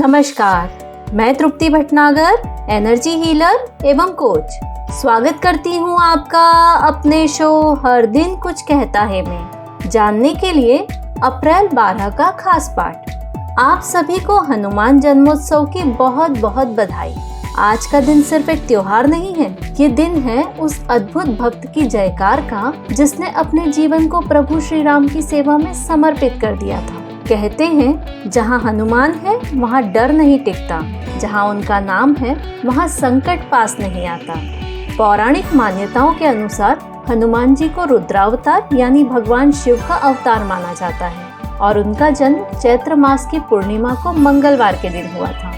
नमस्कार, मैं तृप्ति Bhatnagar, energy healer एवं कोच। स्वागत करती हूँ आपका अपने शो हर दिन कुछ कहता है में जानने के लिए अप्रैल 12 का खास पाठ। आप सभी को हनुमान जन्मोत्सव की बहुत बहुत बधाई। आज का दिन सिर्फ एक त्योहार नहीं है, ये दिन है उस अद्भुत भक्त की जयकार का जिसने अपने जीवन को प्रभु श्री राम की सेवा में समर्पित कर दिया था। कहते हैं जहाँ हनुमान है वहाँ डर नहीं टिकता, जहाँ उनका नाम है वहाँ संकट पास नहीं आता। पौराणिक मान्यताओं के अनुसार हनुमान जी को रुद्रावतार यानी भगवान शिव का अवतार माना जाता है और उनका जन्म चैत्र मास की पूर्णिमा को मंगलवार के दिन हुआ था।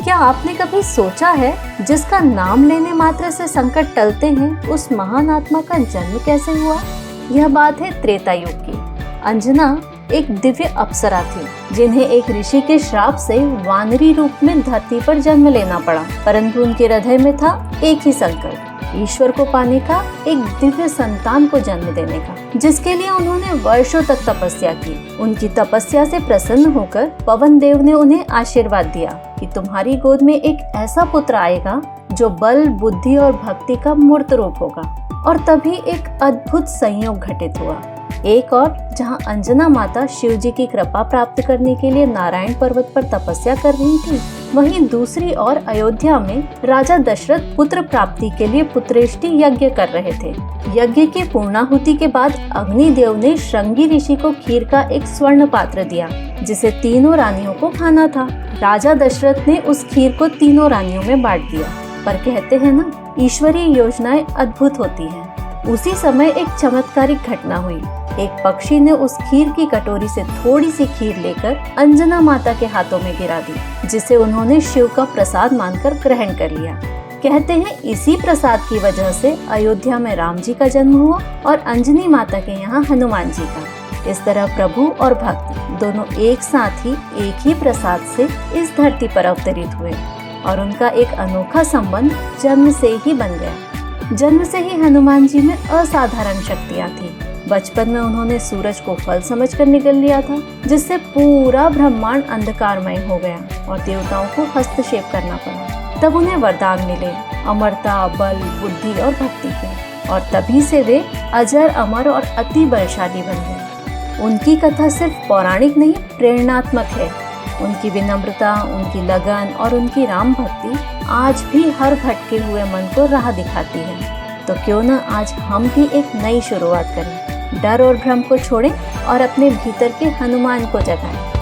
क्या आपने कभी सोचा है जिसका नाम लेने मात्र से संकट टलते हैं, उस महान आत्मा का जन्म कैसे हुआ? यह बात है त्रेता युग की। अंजना एक दिव्य अप्सरा थी जिन्हें एक ऋषि के श्राप से वानरी रूप में धरती पर जन्म लेना पड़ा, परंतु उनके हृदय में था एक ही संकल्प, ईश्वर को पाने का, एक दिव्य संतान को जन्म देने का, जिसके लिए उन्होंने वर्षों तक तपस्या की। उनकी तपस्या से प्रसन्न होकर पवन देव ने उन्हें आशीर्वाद दिया कि तुम्हारी गोद में एक ऐसा पुत्र आएगा जो बल, बुद्धि और भक्ति का मूर्त रूप होगा। और तभी एक अद्भुत संयोग घटित हुआ। एक और जहाँ अंजना माता शिव जी की कृपा प्राप्त करने के लिए नारायण पर्वत पर तपस्या कर रही थी, वहीं दूसरी ओर अयोध्या में राजा दशरथ पुत्र प्राप्ति के लिए पुत्रेष्टि यज्ञ कर रहे थे। यज्ञ की पूर्णाहुति के बाद अग्निदेव ने श्रृंगी ऋषि को खीर का एक स्वर्ण पात्र दिया जिसे तीनों रानियों को खाना था। राजा दशरथ ने उस खीर को तीनों रानियों में बांट दिया। पर कहते हैं ना, ईश्वरीय योजनाएं अद्भुत होती हैं। उसी समय एक चमत्कारिक घटना हुई। एक पक्षी ने उस खीर की कटोरी से थोड़ी सी खीर लेकर अंजना माता के हाथों में गिरा दी, जिसे उन्होंने शिव का प्रसाद मानकर ग्रहण कर लिया। कहते हैं इसी प्रसाद की वजह से अयोध्या में राम जी का जन्म हुआ और अंजनी माता के यहाँ हनुमान जी का। इस तरह प्रभु और भक्त दोनों एक साथ ही एक ही प्रसाद से इस धरती पर अवतरित हुए और उनका एक अनोखा संबंध जन्म से ही बन गया। जन्म से ही हनुमान जी में असाधारण शक्तियाँ थी। बचपन में उन्होंने सूरज को फल समझकर निगल लिया था, जिससे पूरा ब्रह्मांड अंधकारमय हो गया और देवताओं को हस्तक्षेप करना पड़ा। तब उन्हें वरदान मिले, अमरता, बल, बुद्धि और भक्ति के, और तभी से वे अजर, अमर और अति बलशाली बन गए। उनकी कथा सिर्फ पौराणिक नहीं, प्रेरणात्मक है। उनकी विनम्रता, उनकी लगन और उनकी राम भक्ति आज भी हर भटके हुए मन को राह दिखाती है। तो क्यों न आज हम भी एक नई शुरुआत करें, डर और भ्रम को छोड़ें और अपने भीतर के हनुमान को जगाएं।